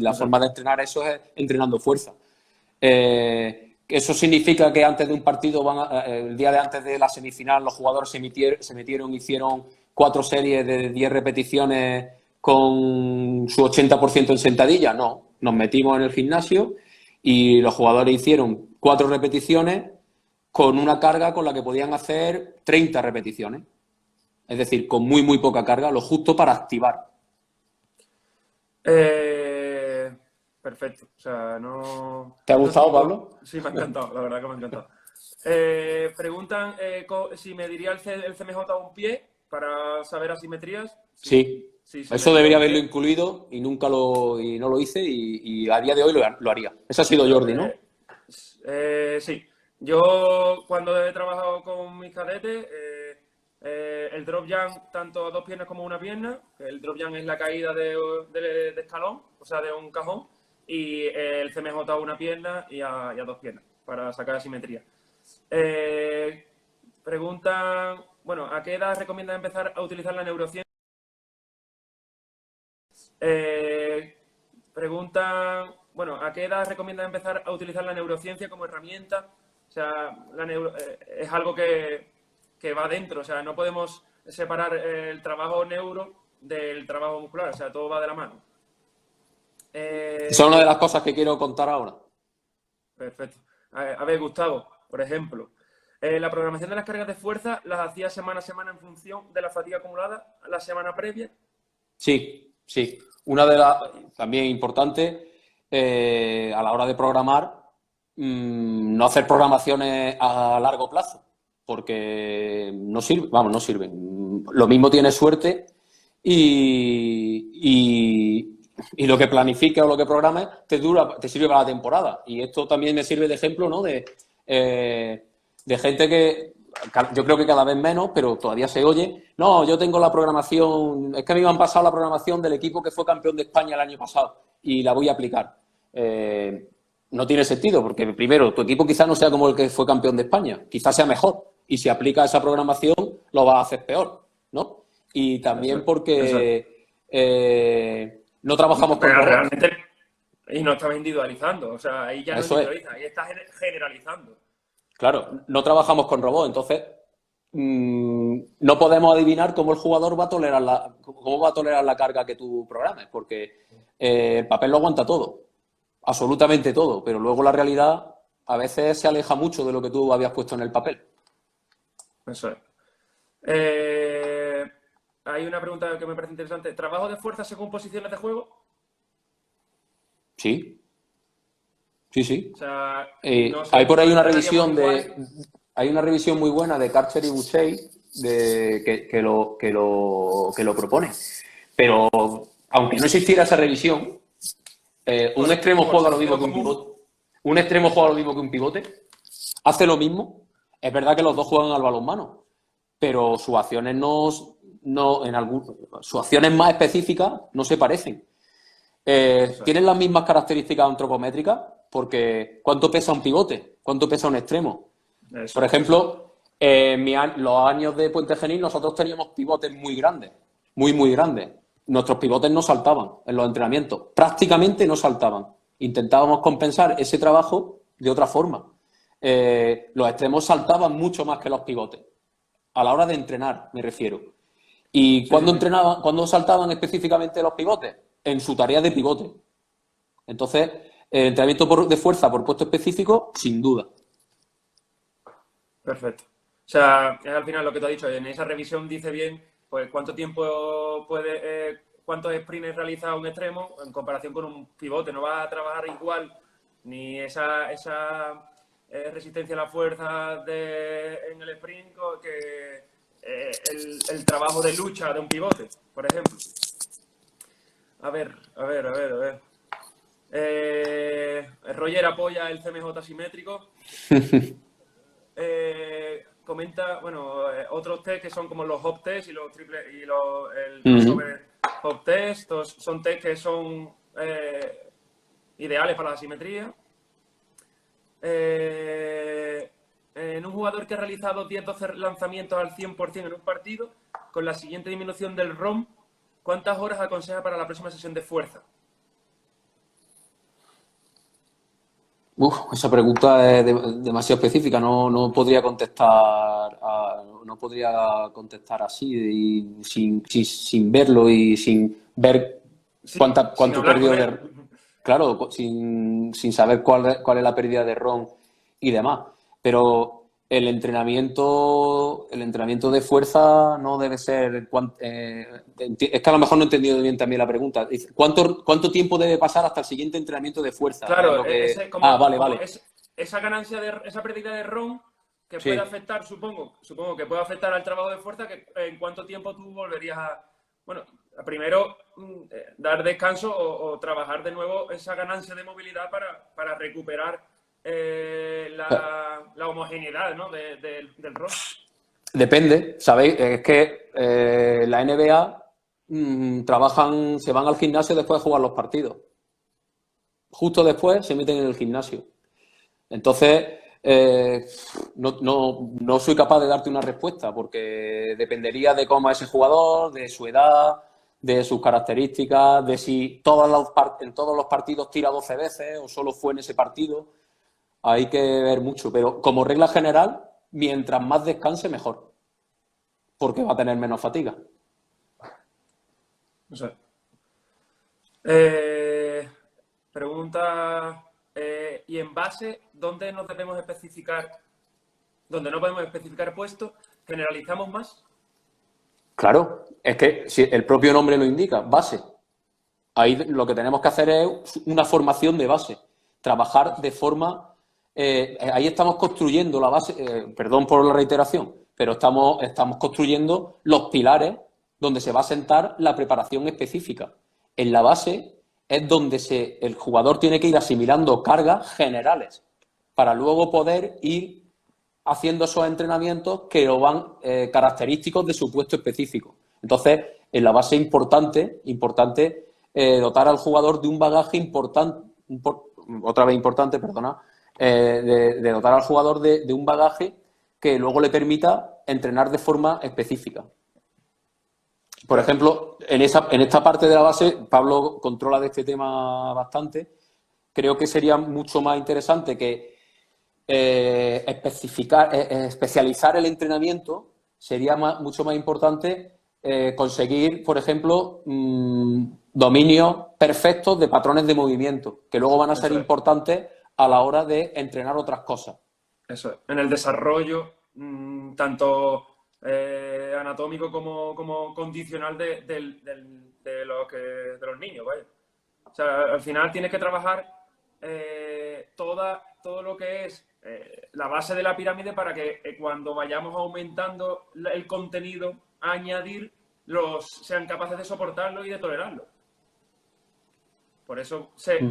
la forma de entrenar eso es entrenando fuerza. Eso significa que antes de un partido, el día de antes de la semifinal, los jugadores hicieron 4 series de 10 repeticiones con su 80% en sentadilla. No, nos metimos en el gimnasio y los jugadores hicieron 4 repeticiones con una carga con la que podían hacer 30 repeticiones. Es decir, con muy, muy poca carga, lo justo para activar. Perfecto. O sea, no... ¿Te ha gustado, Pablo? Sí, me ha encantado, la verdad que me ha encantado. Preguntan si me diría el CMJ a un pie para saber asimetrías. Sí. Sí, eso debería haberlo incluido y no lo hice y a día de hoy lo haría. Eso ha sido Jordi, ¿no? Sí. Yo cuando he trabajado con mis cadetes, el drop jump tanto a 2 piernas como a una pierna, el drop jump es la caída de escalón, o sea, de un cajón, y el CMJ a una pierna y a 2 piernas, para sacar asimetría. Preguntan, bueno, ¿a qué edad recomiendas empezar a utilizar la neurociencia? Preguntan, bueno, ¿a qué edad recomiendas empezar a utilizar la neurociencia como herramienta? O sea, es algo que va dentro, o sea, no podemos separar el trabajo neuro del trabajo muscular, o sea, todo va de la mano. Esa es una de las cosas que quiero contar ahora. Perfecto. A ver, Gustavo, por ejemplo, la programación de las cargas de fuerza las hacía semana a semana en función de la fatiga acumulada la semana previa. Sí, sí. Una de las, también importante, a la hora de programar, no hacer programaciones a largo plazo, porque no sirven. Lo mismo tienes suerte y lo que planifiques o lo que programes te sirve para la temporada. Y esto también me sirve de ejemplo, ¿no? De gente que yo creo que cada vez menos, pero todavía se oye. No, yo tengo la programación, es que me han pasado la programación del equipo que fue campeón de España el año pasado y la voy a aplicar. No tiene sentido, porque primero, tu equipo quizás no sea como el que fue campeón de España, quizás sea mejor. Y si aplica esa programación, lo vas a hacer peor, ¿no? Y también porque no trabajamos con robots. Realmente, y no estás individualizando, o sea, ahí ya no individualiza, ahí estás generalizando. Claro, no trabajamos con robots, entonces no podemos adivinar cómo el jugador va a tolerar la carga que tú programes, porque el papel lo aguanta todo, absolutamente todo, pero luego la realidad a veces se aleja mucho de lo que tú habías puesto en el papel. Eso es. Hay una pregunta que me parece interesante. ¿Trabajo de fuerza según posiciones de juego? Sí. Sí. O sea, hay por ahí una revisión hay una revisión muy buena de Karcher y Boucher que lo propone. Pero aunque no existiera esa revisión, un extremo juega lo mismo que un pivote. Un extremo juega lo mismo que un pivote. Hace lo mismo. Es verdad que los dos juegan al balonmano, pero sus acciones sus acciones más específicas no se parecen. Tienen las mismas características antropométricas, porque ¿cuánto pesa un pivote? ¿Cuánto pesa un extremo? Por ejemplo, los años de Puente Genil nosotros teníamos pivotes muy grandes, muy, muy grandes. Nuestros pivotes no saltaban en los entrenamientos, prácticamente no saltaban. Intentábamos compensar ese trabajo de otra forma. Los extremos saltaban mucho más que los pivotes, a la hora de entrenar, me refiero. ¿Y cuándo saltaban específicamente los pivotes? En su tarea de pivote. Entonces, el entrenamiento de fuerza por puesto específico, sin duda. Perfecto. O sea, es al final lo que te he dicho, en esa revisión dice bien pues cuánto tiempo cuántos sprints realiza un extremo en comparación con un pivote. No va a trabajar igual ni esa resistencia a la fuerza en el sprint que el trabajo de lucha de un pivote, por ejemplo. A ver, a ver, a ver, a ver. Roger apoya el CMJ simétrico. Comenta, bueno, otros test que son como los hop test y los triple y el crossover hop test. Estos son test que son ideales para la simetría. En un jugador que ha realizado 10-12 lanzamientos al 100% en un partido, con la siguiente disminución del ROM, ¿cuántas horas aconseja para la próxima sesión de fuerza? Esa pregunta es demasiado específica, no podría contestar no podría contestar así y sin verlo y sin ver cuánto perdió de... Claro, sin saber cuál es la pérdida de ROM y demás. Pero el entrenamiento de fuerza no debe ser... es que a lo mejor no he entendido bien también la pregunta. ¿Cuánto tiempo debe pasar hasta el siguiente entrenamiento de fuerza? Claro, Vale. Esa ganancia, esa pérdida de ROM que puede afectar, supongo que puede afectar al trabajo de fuerza, que en cuánto tiempo tú volverías a... Bueno, primero dar descanso o trabajar de nuevo esa ganancia de movilidad para recuperar la homogeneidad, ¿no? del ROM. Depende, ¿sabéis? Es que la NBA se van al gimnasio después de jugar los partidos. Justo después se meten en el gimnasio. Entonces, no soy capaz de darte una respuesta porque dependería de cómo es ese jugador, de su edad, de sus características, de si en todos los partidos tira 12 veces o solo fue en ese partido. Hay que ver mucho, pero como regla general, mientras más descanse, mejor. Porque va a tener menos fatiga. No sé. Pregunta, ¿y en base dónde nos debemos especificar, dónde no podemos especificar puesto, generalizamos más? Claro, es que si el propio nombre lo indica, base. Ahí lo que tenemos que hacer es una formación de base. Trabajar de forma... ahí estamos construyendo la base, perdón por la reiteración, pero estamos construyendo los pilares donde se va a sentar la preparación específica. En la base es donde el jugador tiene que ir asimilando cargas generales para luego poder ir haciendo esos entrenamientos que lo van característicos de su puesto específico. Entonces, en la base importante dotar al jugador de un bagaje importante, de dotar al jugador de un bagaje que luego le permita entrenar de forma específica. Por ejemplo, en esta parte de la base, Pablo controla de este tema bastante. Creo que sería mucho más interesante que especializar el entrenamiento. Sería mucho más importante conseguir, por ejemplo, dominios perfectos de patrones de movimiento, que luego van a ser importantes a la hora de entrenar otras cosas. Eso es. En el desarrollo, tanto anatómico como condicional de los niños, vaya. O sea, al final tienes que trabajar todo lo que es la base de la pirámide para que cuando vayamos aumentando el contenido a añadir, sean capaces de soportarlo y de tolerarlo. Por eso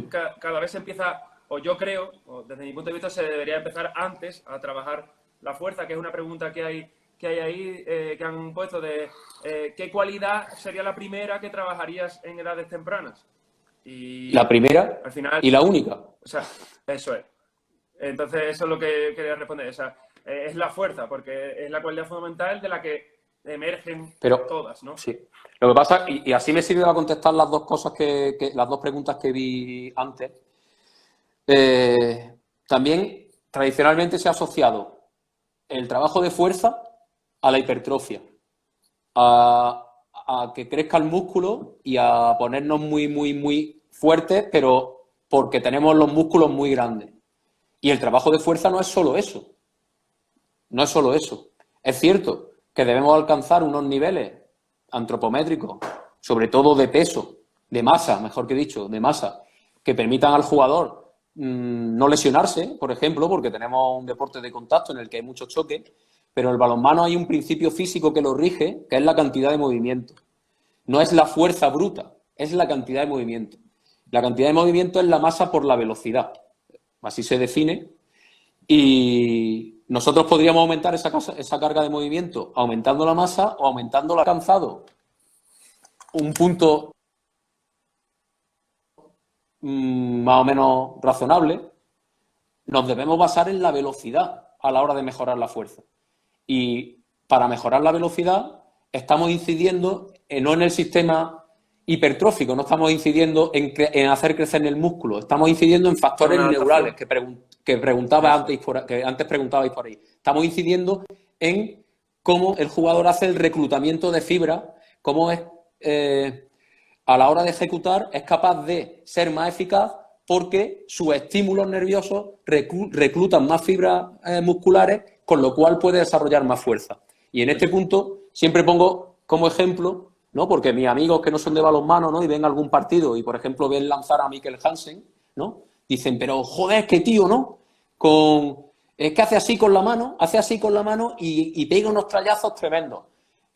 cada vez se empieza, o yo creo, o desde mi punto de vista, se debería empezar antes a trabajar la fuerza, que es una pregunta que hay ahí, que han puesto de ¿qué cualidad sería la primera que trabajarías en edades tempranas? Y la primera al final, y la única. O sea, eso es. Entonces, eso es lo que quería responder. O sea, es la fuerza, porque es la cualidad fundamental de la que emergen todas, ¿no? Sí. Lo que pasa, y así me sirve para contestar las dos cosas las dos preguntas que vi antes. También, tradicionalmente se ha asociado el trabajo de fuerza a la hipertrofia, a que crezca el músculo y a ponernos muy, muy, muy fuertes, pero porque tenemos los músculos muy grandes. Y el trabajo de fuerza no es solo eso. No es solo eso. Es cierto que debemos alcanzar unos niveles antropométricos, sobre todo de peso, de masa, mejor que dicho, de masa, que permitan al jugador no lesionarse, por ejemplo, porque tenemos un deporte de contacto en el que hay mucho choque, pero en el balonmano hay un principio físico que lo rige, que es la cantidad de movimiento. No es la fuerza bruta, es la cantidad de movimiento. La cantidad de movimiento es la masa por la velocidad. Así se define. Y nosotros podríamos aumentar esa carga de movimiento aumentando la masa o aumentando el alcanzado. Un punto más o menos razonable, nos debemos basar en la velocidad a la hora de mejorar la fuerza. Y para mejorar la velocidad estamos incidiendo no en el sistema hipertrófico, no estamos incidiendo en hacer crecer el músculo, estamos incidiendo en factores neurales que antes preguntabais por ahí. Estamos incidiendo en cómo el jugador hace el reclutamiento de fibra, cómo es a la hora de ejecutar es capaz de ser más eficaz porque sus estímulos nerviosos reclutan más fibras musculares, con lo cual puede desarrollar más fuerza. Y en este punto siempre pongo como ejemplo, ¿no? Porque mis amigos que no son de balonmano, ¿no? Y ven algún partido y, por ejemplo, ven lanzar a Mikkel Hansen, ¿no? Dicen, pero joder, qué tío, ¿no? Es que hace así con la mano y pega unos trallazos tremendos.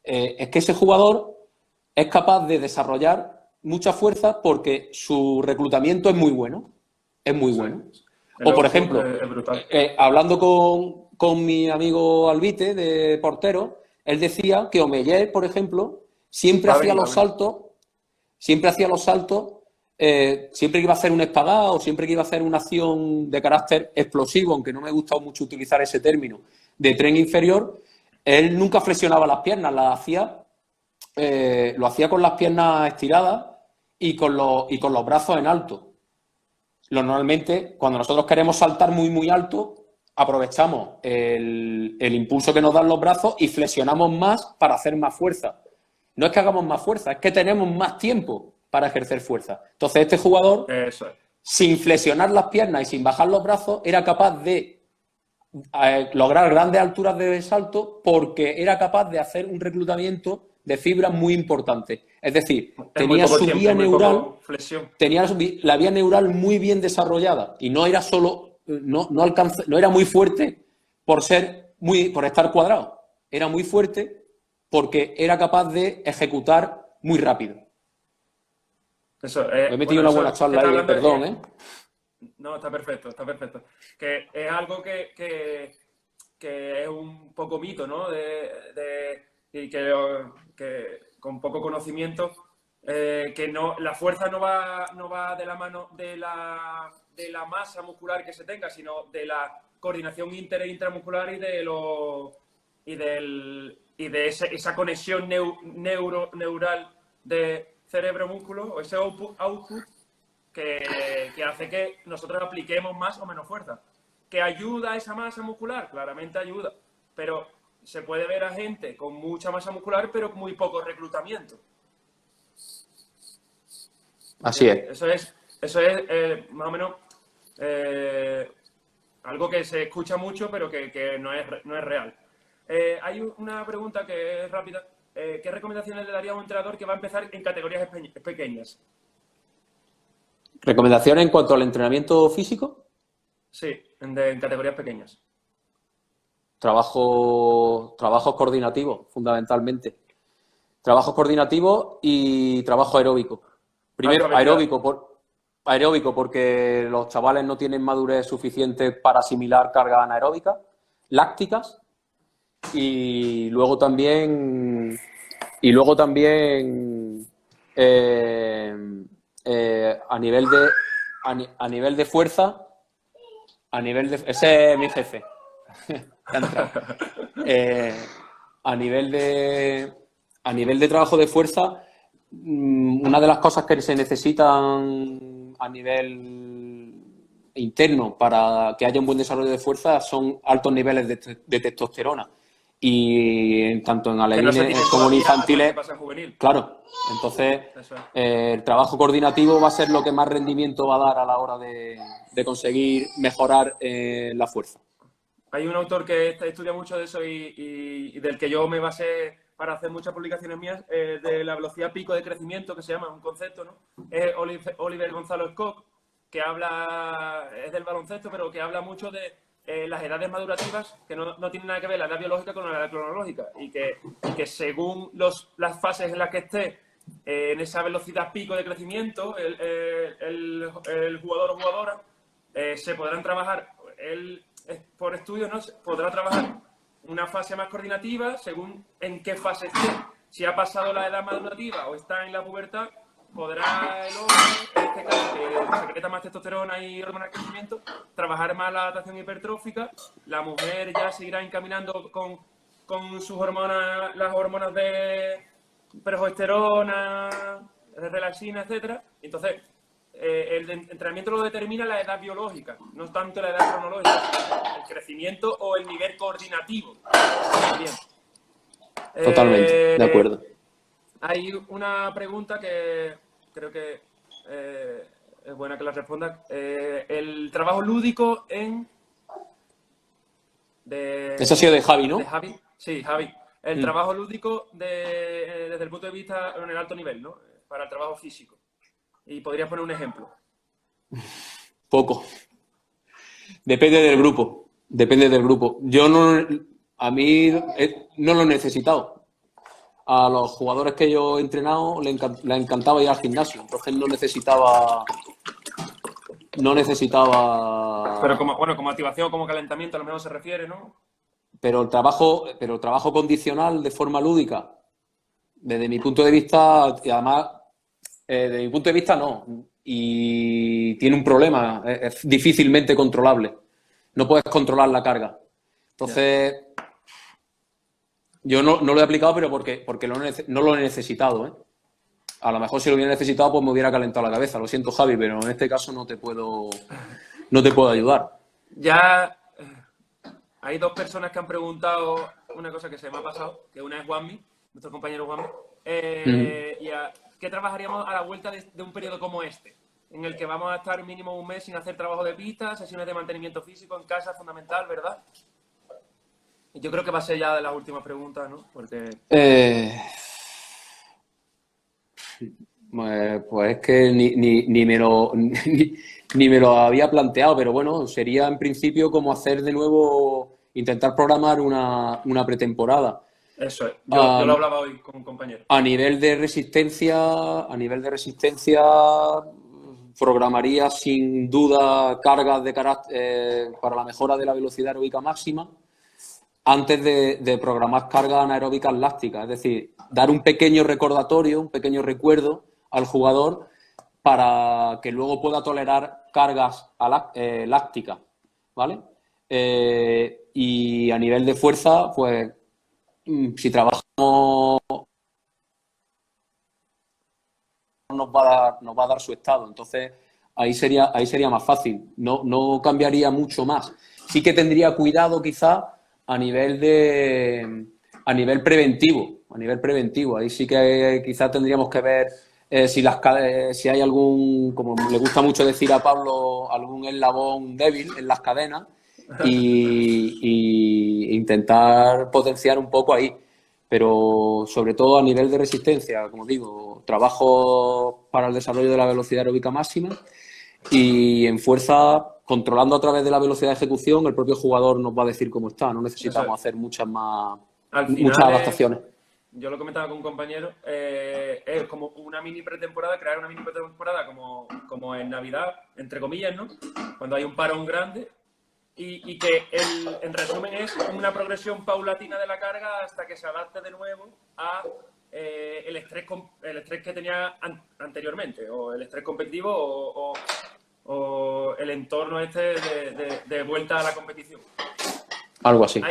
Es que ese jugador es capaz de desarrollar mucha fuerza porque su reclutamiento es muy bueno. Es muy bueno. O, por ejemplo, hablando con mi amigo Albite, de portero, él decía que Omeyer, por ejemplo, siempre hacía los saltos, siempre que iba a hacer un espagá o siempre que iba a hacer una acción de carácter explosivo, aunque no me gusta mucho utilizar ese término, de tren inferior, él nunca flexionaba las piernas, lo hacía con las piernas estiradas y con los brazos en alto. Normalmente, cuando nosotros queremos saltar muy, muy alto, aprovechamos el impulso que nos dan los brazos y flexionamos más para hacer más fuerza. No es que hagamos más fuerza, es que tenemos más tiempo para ejercer fuerza. Entonces, este jugador, sin flexionar las piernas y sin bajar los brazos, era capaz de lograr grandes alturas de salto porque era capaz de hacer un reclutamiento de fibras muy importante. Es decir, tenía su vía neural, tenía la vía neural muy bien desarrollada y no era solo, no era muy fuerte por estar cuadrado. Era muy fuerte porque era capaz de ejecutar muy rápido. Me he metido una buena charla ahí, perdón, No, está perfecto, está perfecto. Que es algo que es un poco mito, ¿no? Y que con poco conocimiento, que no, la fuerza no va de la mano de la masa muscular que se tenga, sino de la coordinación e intramuscular y de esa conexión neural de cerebro-músculo, o ese output que hace que nosotros apliquemos más o menos fuerza. ¿Que ayuda a esa masa muscular? Claramente ayuda, pero se puede ver a gente con mucha masa muscular, pero con muy poco reclutamiento. Así es. Eso es más o menos algo que se escucha mucho, pero que no es real. Hay una pregunta que es rápida. ¿Qué recomendaciones le daría a un entrenador que va a empezar en categorías pequeñas? ¿Recomendaciones en cuanto al entrenamiento físico? Sí, en categorías pequeñas. Trabajos coordinativos, fundamentalmente. Trabajos coordinativos y trabajo aeróbico. Primero, aeróbico porque los chavales no tienen madurez suficiente para asimilar cargas anaeróbicas, lácticas, y luego también a nivel de fuerza, ese es mi jefe. A nivel de trabajo de fuerza, una de las cosas que se necesitan a nivel interno para que haya un buen desarrollo de fuerza son altos niveles de testosterona. Y tanto en alevines como en infantiles, claro. Entonces, el trabajo coordinativo va a ser lo que más rendimiento va a dar a la hora de conseguir mejorar la fuerza. Hay un autor que estudia mucho de eso y del que yo me basé para hacer muchas publicaciones mías, de la velocidad pico de crecimiento, que se llama, un concepto, ¿no? Es Oliver Gonzalo Scott, que es del baloncesto, pero que habla mucho de las edades madurativas, que no tienen nada que ver la edad biológica con la edad cronológica, y que según las fases en las que esté en esa velocidad pico de crecimiento, el jugador o jugadora se podrán trabajar, él por estudios, ¿no? Podrá trabajar una fase más coordinativa según en qué fase esté. Si ha pasado la edad madurativa o está en la pubertad, podrá el hombre, en este caso, que secreta más testosterona y hormonas de crecimiento, trabajar más la adaptación hipertrófica. La mujer ya seguirá encaminando con sus hormonas, las hormonas de progesterona, relaxina, etcétera. Entonces, el entrenamiento lo determina la edad biológica, no tanto la edad cronológica, el crecimiento o el nivel coordinativo. Bien. Totalmente, de acuerdo. Hay una pregunta que creo que es buena que la responda. El trabajo lúdico Eso ha sido de Javi, ¿no? De Javi. Sí, Javi. El trabajo lúdico desde el punto de vista en el alto nivel, ¿no? Para el trabajo físico. Y podrías poner un ejemplo. Poco. Depende del grupo. Depende del grupo. A mí no lo he necesitado. A los jugadores que yo he entrenado les encantaba ir al gimnasio. Entonces no necesitaba. Pero como activación, como calentamiento, a lo mejor se refiere, ¿no? Pero el trabajo condicional de forma lúdica, desde mi punto de vista, y además, desde mi punto de vista no. Y tiene un problema, es difícilmente controlable. No puedes controlar la carga. Entonces, yo no lo he aplicado, pero porque no lo he necesitado, ¿eh? A lo mejor si lo hubiera necesitado, pues me hubiera calentado la cabeza. Lo siento, Javi, pero en este caso no te puedo ayudar. Ya hay dos personas que han preguntado una cosa que se me ha pasado, que una es Juanmi, nuestro compañero Juanmi. ¿Qué trabajaríamos a la vuelta de un periodo como este? En el que vamos a estar mínimo un mes sin hacer trabajo de pista, sesiones de mantenimiento físico en casa, fundamental, ¿verdad? Yo creo que va a ser ya de las últimas preguntas, ¿no? Porque... Pues es que ni me lo había planteado, pero bueno, sería en principio como hacer de nuevo, intentar programar una pretemporada. Eso es. Yo lo hablaba hoy con un compañero. A nivel de resistencia, programaría sin duda cargas de carácter para la mejora de la velocidad aeróbica máxima antes de programar cargas anaeróbicas lácticas. Es decir, dar un pequeño recordatorio, un pequeño recuerdo al jugador para que luego pueda tolerar cargas lácticas, ¿vale? Y a nivel de fuerza, pues si trabajamos nos va a dar su estado. Entonces, ahí sería más fácil. No cambiaría mucho más. Sí que tendría cuidado quizá a nivel preventivo. Ahí sí que quizá tendríamos que ver si hay algún, como le gusta mucho decir a Pablo, algún eslabón débil en las cadenas y intentar potenciar un poco ahí. Pero sobre todo a nivel de resistencia, como digo, trabajo para el desarrollo de la velocidad aeróbica máxima y en fuerza, controlando a través de la velocidad de ejecución, el propio jugador nos va a decir cómo está. No necesitamos hacer muchas adaptaciones. Yo lo comentaba con un compañero, es como una mini pretemporada, crear una mini pretemporada como en Navidad, entre comillas, ¿no? Cuando hay un parón grande. Y que en resumen es una progresión paulatina de la carga hasta que se adapte de nuevo a el estrés que tenía anteriormente, o el estrés competitivo o el entorno de vuelta a la competición. Algo así.